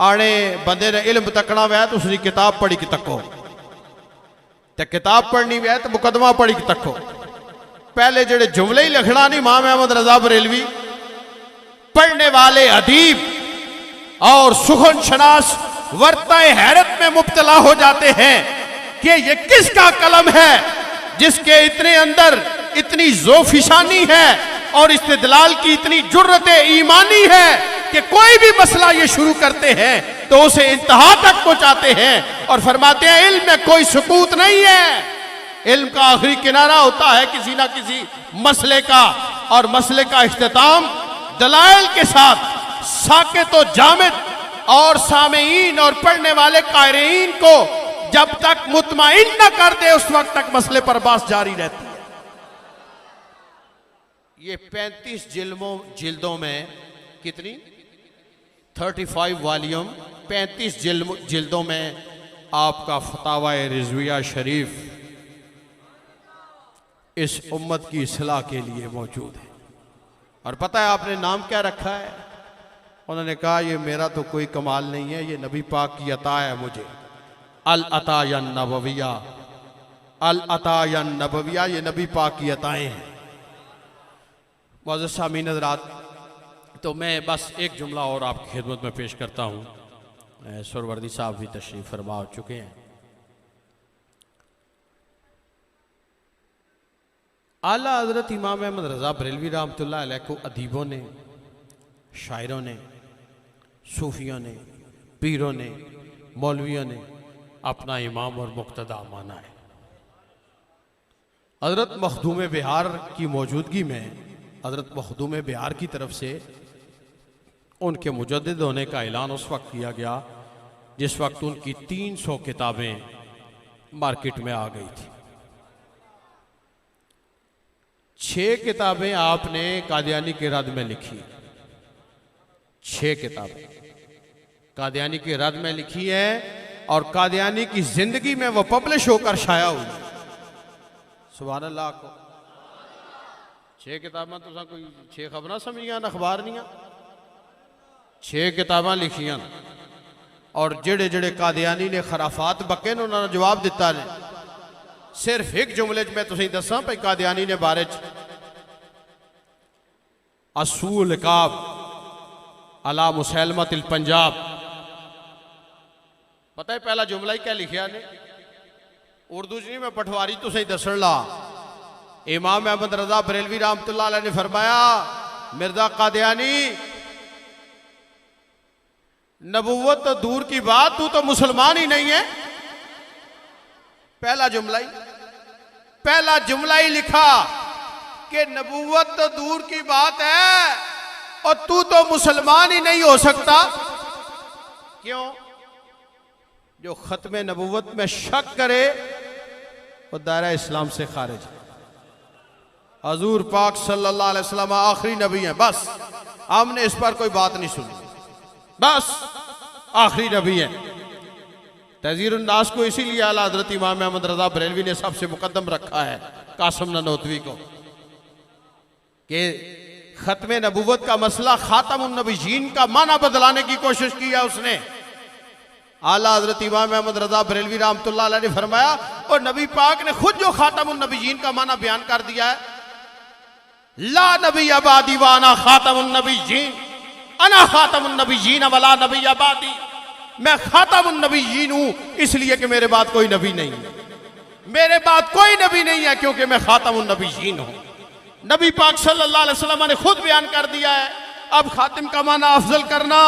आने बंदे ने इल्म तकना वै तो उसकी किताब पढ़ी कि तको, ते किताब पढ़नी वै तो मुकदमा पढ़ी कि तको। पहले जेड़े जुमले ही लिखना नहीं, इमाम अहमद रजा बरेलवी पढ़ने वाले अदीब और सुखन शनास वर्ताए हैरत में मुब्तला हो जाते हैं कि ये किसका कलम है जिसके इतने अंदर इतनी जोफिशानी है और इस्तेदलाल की इतनी जुर्रत ईमानी है कि कोई भी मसला ये शुरू करते हैं तो उसे इंतहा तक पहुंचाते हैं और फरमाते हैं इल्म में कोई सुकूत नहीं है, इल्म का आखिरी किनारा होता है किसी ना किसी मसले का, और मसले का इख्तिताम दलाइल के साथ साकित व जामिद और सामीईन और पढ़ने वाले कायरीन को जब तक मुतमईन न कर दे उस वक्त तक मसले पर बात जारी रहती है। ये 35 जिल्दों में कितनी 35 वॉल्यूम 35 जिल्दों में आपका फतावा रिजविया शरीफ इस उम्मत की इस्लाह के लिए मौजूद है। और पता है आपने नाम क्या रखा है? उन्होंने कहा ये मेरा तो कोई कमाल नहीं है, ये नबी पाक की अता है मुझे, अल अताया नबविया, अल अताया नबविया, ये नबी पाक की अताएं हैं। मुअज़्ज़िज़ सामीन हज़रात, तो मैं बस एक जुमला और आपकी खिदमत में पेश करता हूँ। सुरवर्दी साहब भी तशरीफ़ फरमा हो चुके हैं। आला हज़रत इमाम अहमद रज़ा बरेलवी रहमतुल्लाह अलैह को अदीबों ने, शायरों ने, सूफियों ने, पीरों ने, मौलवियों ने अपना इमाम और मुक्तदा माना है। हज़रत मखदूम बिहार की मौजूदगी में हज़रत मखदूम बिहार की तरफ से उनके मुजद्दिद होने का ऐलान उस वक्त किया गया जिस वक्त उनकी 300 किताबें मार्केट में आ गई थी। 6 किताबें आपने कादियानी के रद में लिखी, 6 किताबें कादियानी के रद में लिखी है और कादियानी की जिंदगी में वो पब्लिश होकर शाया हुई। सुभान अल्लाह को 6 किताबां तुसा कोई 6 खबरां समझियां अखबार नियां, 6 किताबां लिखियां और जेड़े जेड़े कादियानी ने खराफात बके ने उन्होंने जवाब दिता ने। सिर्फ एक जुमले में तुसीं दसां भाई कादियानी ने बारे असूल काब अला मुसैलमत पंजाब, पता है पहला जुमला ही क्या लिखा ने? उर्दू च नहीं, मैं पठवारी तो सही दसन ला। इमाम अहमद रजा बरेलवी रहमतुल्लाह अलैह ने फरमाया मिर्जा कादियानी नबूवत तो दूर की बात, तू तो मुसलमान ही नहीं है। पहला जुमला ही लिखा कि नबूवत तो दूर की बात है और तू तो मुसलमान ही नहीं हो सकता। क्यों? जो खत्म नबूवत में शक करे वो दायरा इस्लाम से खारिज है। हजूर पाक सल्लल्लाहु अलैहि वसल्लम आखिरी नबी हैं, बस हमने इस पर कोई बात नहीं सुनी, बस आखिरी नबी हैं। तज़ीरुन नास को इसीलिए आला हज़रत इमाम अहमद रज़ा बरेलवी ने सबसे मुकद्दम रखा है कासिम ननोतवी को कि खत्म नबूवत का मसला खातमुन नबीयीन का माना बदलाने की कोशिश की है उसने। आला हज़रत इमाम अहमद रज़ा बरेलवी रहमतुल्लाह अलैह ने फरमाया और नबी पाक ने खुद जो खातमुन नबीयीन का माना बयान कर दिया है, ला नबी अबादी व अना खातमुन नबीयीन, अना खातमुन नबीयीन वला नबी अबादी, मैं खातमुन नबीयीन हूं इसलिए कि मेरे बाद कोई नबी नहीं है, मेरे बाद कोई नबी नहीं है क्योंकि मैं खातमुन नबीयीन हूं। नबी पाक सल्लल्लाहु अलैहि वसल्लम ने खुद बयान कर दिया है। अब खातिम का माना अफजल करना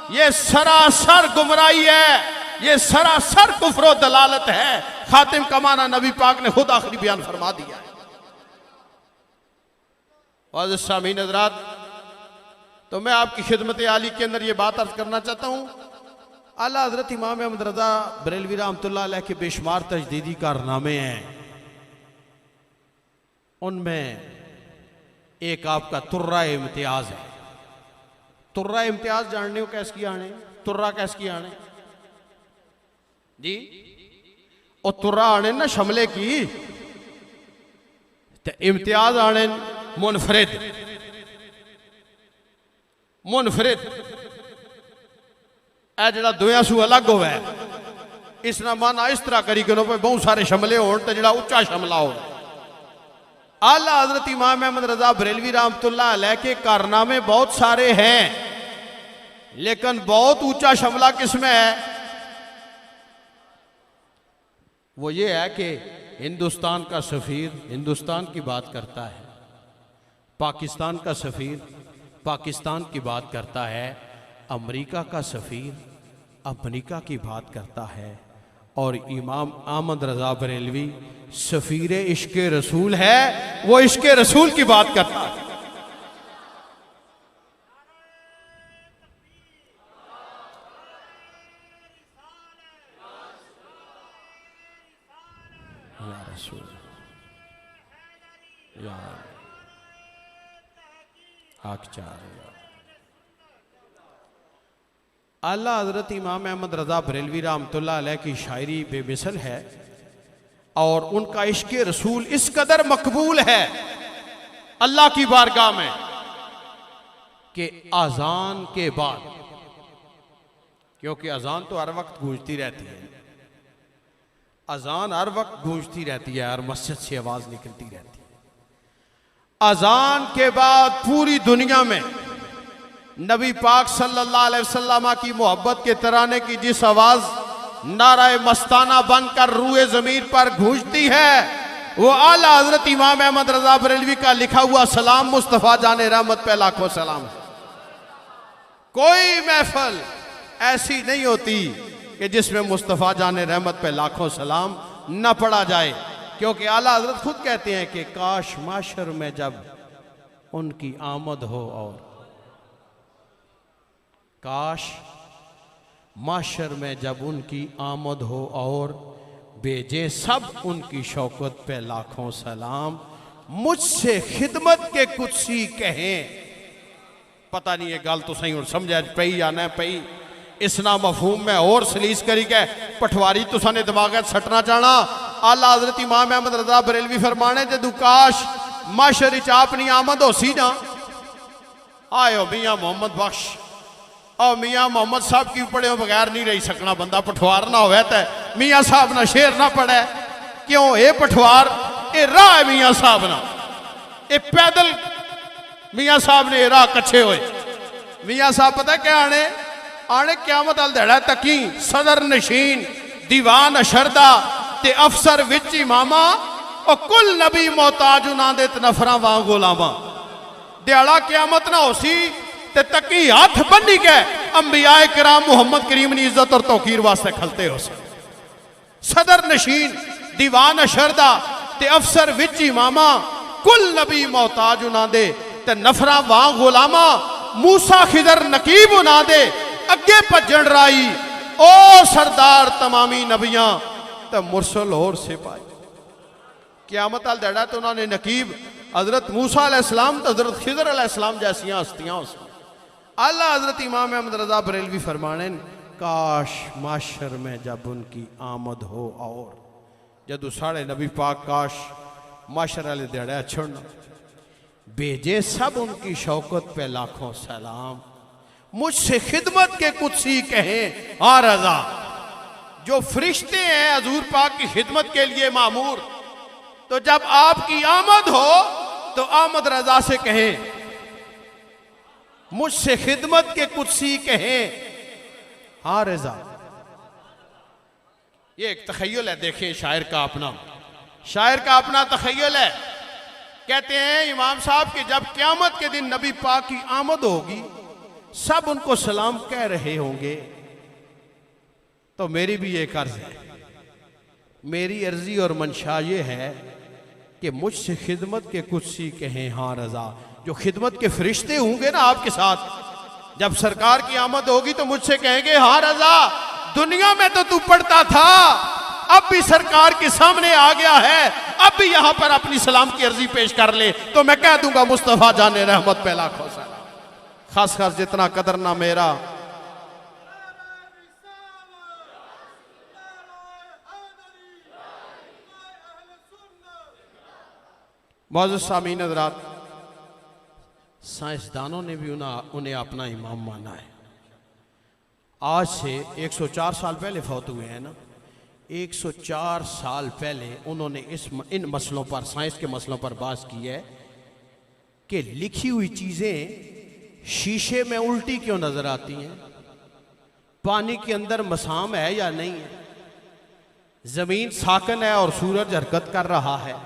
ये सरासर गुमराही है, ये सरासर कुफ्र दलालत है। खातिम का माना नबी पाक ने खुद आखिरी बयान फरमा दिया है। वाज़िज़ सामीन हज़रात, तो मैं आपकी खिदमत आली के अंदर ये बात अर्ज करना चाहता हूँ, आला हज़रत इमाम अहमद रज़ा बरेलवी रहमतुल्लाह अलैह के बेशुमार तजदीदी कारनामे हैं, उनमें एक आपका तुर्रा इम्तियाज है। तुर्रा इम्तियाज जानने हो कैस की आने? तुर्रा कैस की आने जी? और तुर्रा आने ना शमले की, ते इम्तियाज आने मुनफरिद। मुनफरिद ए जड़ा दोया सू अलग होवे इस ना माना इस तरह करी करो बहुत सारे शमले हो जड़ा उच्चा शमला हो। आला हजरत इमाम अहमद रजा बरेलवी रहमतुल्लाह अलैह के कारनामे बहुत सारे हैं, लेकिन बहुत ऊंचा शमला किसमें है? वो ये है कि हिंदुस्तान का सफीर हिंदुस्तान की बात करता है, पाकिस्तान का सफीर पाकिस्तान की बात करता है, अमेरिका का सफीर अमेरिका की बात करता है, और इमाम अहमद रजा बरेलवी सफीर इश्क रसूल है, वो इश्क रसूल की बात करता है। या रसूल या आला हजरत इमाम अहमद रजा बरेलवी रहमतुल्लाह अलैह की शायरी बेमिसल है, और उनका इश्क रसूल इस कदर मकबूल है अल्लाह की बारगाह में कि अजान के बाद, क्योंकि अजान तो हर वक्त गूंजती रहती है, अजान हर वक्त गूंजती रहती है, हर मस्जिद से आवाज निकलती रहती है। अजान के बाद पूरी दुनिया में नबी पाक सल्लल्लाहु अलैहि वसल्लम की मोहब्बत के तराने की जिस आवाज नाराए मस्ताना बनकर रूए जमीर पर गूंजती है, वो आला हजरत इमाम अहमद रजा बरेलवी का लिखा हुआ सलाम मुस्तफा जाने रहमत पे लाखों सलाम है। कोई महफिल ऐसी नहीं होती कि जिसमें मुस्तफा जाने रहमत पे लाखों सलाम न पढ़ा जाए, क्योंकि आला हजरत खुद कहते हैं कि काश माशर में जब उनकी आमद हो, और काश माशर में जब उनकी आमद हो, और भेजे सब उनकी शौकत पे लाखों सलाम, मुझसे खिदमत के कुछ सी कहें। पता नहीं ये गल तो सही और समझ पई या न पई, इसना मफहूम में और सलीस करी के पठवारी तुसाने दिमाग सटना चाहना। आला हजरत इमाम अहमद रजा बरेलवी फरमाने जदू काश माशर च अपनी आमद हो सी ना, आयो मियां मोहम्मद बख्श और मियां मोहम्मद साहब की पढ़े बगैर नहीं रही सकना बंदा, पठवार ना हो तो मियां साहब ना शेर ना पढ़े, क्यों ये पठवार ये राह है मियां साहब ना, ये पैदल मियां साहब ने राह कच्चे हुए। मियां साहब पता क्या आने आने क्यामत अल दड़ा तकी सदर नशीन दीवान अशरदा ते अफसर विच इमामा, और कुल नबी मोहताज उन्हां दे नफरां वां गुलामा। दिहाड़ा क्यामत ना हो सी ते तकी हाथ बन्नी के अंबियाए किराम मुहम्मद करीम की इज्जत और तौकीर वास्ते खलते हो सी। सदर नशीन दीवान अशरदा ते अफसर विच इमामा, कुल नबी मोहताज उन्हां दे ते नफरां वां गुलामा। मूसा खिदर नकीब उन्हां दे अगे भजन राई, ओ सरदार तमामी नबियां ते मुरसल और सिपाही। क्यामत अल दड़ा तो उन्होंने नकीब हजरत मूसा अलैहिस्सलाम तो हजरत खिदर अलैहिस्सलाम जैसियां हस्तियां उस आला हजरत इमाम अहमद रजा बरेलवी फरमाने काश माशर में जब उनकी आमद हो, और जदू साढ़े नबी पाक काश माशर वाले दिहाड़े छोड़ना, भेजे सब उनकी शौकत पे लाखों सलाम, मुझसे खिदमत के कुछ सी कहें हाँ रजा। जो फरिश्ते हैं हजूर पाक की खिदमत के लिए मामूर, तो जब आपकी आमद हो तो आमद रजा से कहें मुझसे खिदमत के कुछ सी कहें हाँ रजा। ये एक तखय्युल है, देखें शायर का अपना तखय्युल है। कहते हैं इमाम साहब कि जब क़यामत के दिन नबी पाक की आमद होगी, सब उनको सलाम कह रहे होंगे, तो मेरी भी एक अर्ज है, मेरी अर्जी और मंशा ये है कि मुझसे खिदमत के कुछ सी कहें हाँ रजा। जो खिदमत के फरिश्ते होंगे ना आपके साथ, जब सरकार की आमद होगी तो मुझसे कहेंगे हाँ रजा, दुनिया में तो तू पढ़ता था, अब भी सरकार के सामने आ गया है, अब भी यहां पर अपनी सलाम की अर्जी पेश कर ले, तो मैं कह दूंगा मुस्तफा जाने रहमत पे लाखों सलाम। खास खास जितना कदर ना मेरा, मौजूद सामीन हज़रात, साइंसदानों ने भी उन्हें अपना इमाम माना है। आज से 104 साल पहले फौत हुए हैं ना। 104 साल पहले उन्होंने इन मसलों पर, साइंस के मसलों पर बात की है कि लिखी हुई चीज़ें शीशे में उल्टी क्यों नज़र आती हैं, पानी के अंदर मसाम है या नहीं है, ज़मीन साकन है और सूरज हरकत कर रहा है।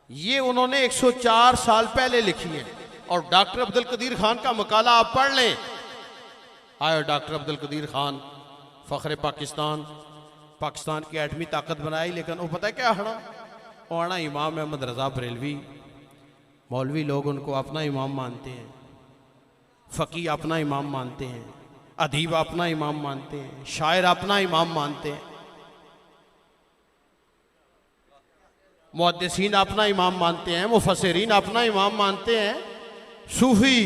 ये उन्होंने 104 साल पहले लिखी है। और डॉक्टर अब्दुल कदीर खान का मकाला आप पढ़ लें। आयो डॉक्टर अब्दुल कदीर खान फ़ख्र पाकिस्तान, पाकिस्तान की एटमी ताकत बनाई, लेकिन वो पता है क्या हड़ा वो आना इमाम अहमद रज़ा बरेलवी। मौलवी लोग उनको अपना इमाम मानते हैं, फ़कीह अपना इमाम मानते हैं, अदीब अपना इमाम मानते हैं, शायर अपना इमाम मानते हैं, मुहद्दिसीन अपना इमाम मानते हैं, मुफस्सिरीन अपना इमाम मानते हैं, सूफी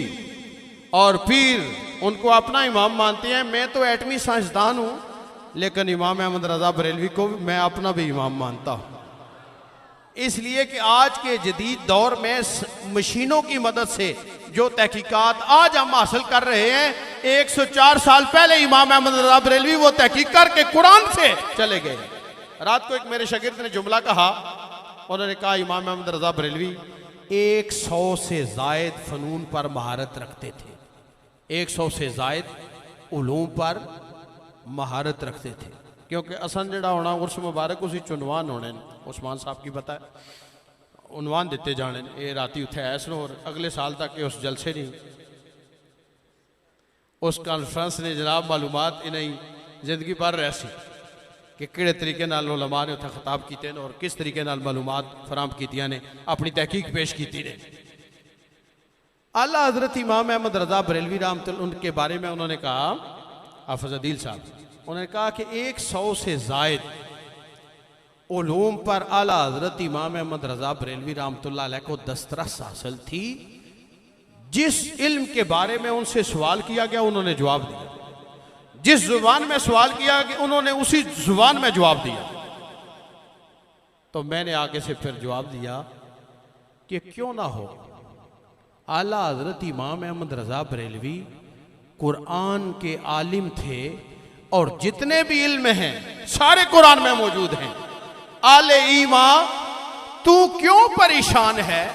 और पीर उनको अपना इमाम मानते हैं। मैं तो एटमी साइंसदान हूँ, लेकिन इमाम अहमद रज़ा बरेलवी को मैं अपना भी इमाम मानता हूँ। इसलिए कि आज के जदीद दौर में मशीनों की मदद से जो तहकीकात आज हम हासिल कर रहे हैं, 104 साल पहले इमाम अहमद रज़ा बरेलवी वो तहकीक करके कुरान से चले गए। रात को एक मेरे शागिर्द ने जुमला कहा, उन्होंने कहा इमाम अहमद रज़ा बरेलवी 100 से ज़ायद फ़नून पर महारत रखते थे, 100 से ज़ायद उलूम पर महारत रखते थे। क्योंकि असन जड़ा होना उर्स मुबारक उसी चुनवान होने, उस्मान साहब की पता है, उनवान दिते जाने, ये राती उत्थे ऐसा और अगले साल तक के उस जलसे नहीं, उस कॉन्फ्रेंस ने जनाब मालूमात इन्हें जिंदगी भर रही कि किड़े तरीके नाल उलमा ने उत्थे खिताब किए और किस तरीके नाल मालूमात फराम कीतियां ने, अपनी तहकीक पेश की ने। आला हजरत इमाम अहमद रज़ा बरेलवी रहमतुल्लाह उनके बारे में उन्होंने कहा, हाफिज़ अदील साहब, उन्होंने कहा कि 100 से ज़ायद उलूम पर आला हजरत इमाम अहमद रज़ा बरेलवी रहमतुल्लाह अलैह को दस्तरस हासिल थी। जिस इल्म के बारे में उनसे सवाल किया गया उन्होंने जवाब दिया, जिस जुबान में सवाल किया गया उन्होंने उसी जुबान में जवाब दिया। तो मैंने आगे से फिर जवाब दिया कि क्यों ना हो, आला हजरत इमाम अहमद रज़ा बरेलवी कुरान के आलिम थे और जितने भी इल्म हैं सारे कुरान में मौजूद हैं। आले ईमा तू क्यों परेशान है,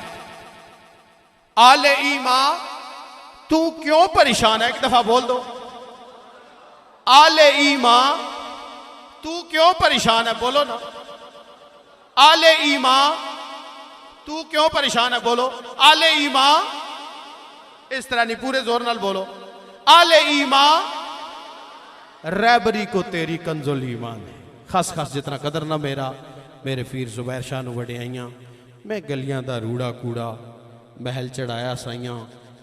आले ईमा तू क्यों परेशान है, एक दफा बोल दो, आले ईमा तू क्यों परेशान है, बोलो ना, आले ईमा तू क्यों परेशान है, बोलो, आले ईमा, इस तरह नहीं पूरे जोर नाल बोलो, आले ईमा रैबरी को तेरी कंजुल ईमान है, खास खास जितना कदर ना मेरा मेरे पीर जुबैर शाह नूं वडियाइयां, मैं गलियां दा रूड़ा कूड़ा महल चढ़ाया साइयां,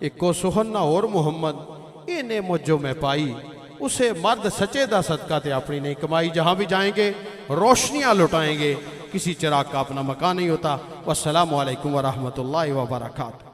इको सुहन्ना और मुहम्मद इन्हें मुझो मैं पाई, उसे मर्द सच्चे दा सदका ते अपनी नहीं कमाई। जहां भी जाएंगे रोशनियां लुटाएंगे, किसी चिराग का अपना मकान नहीं होता। वस्सलामु अलैकुम व रहमतुल्लाहि व बरकातहू।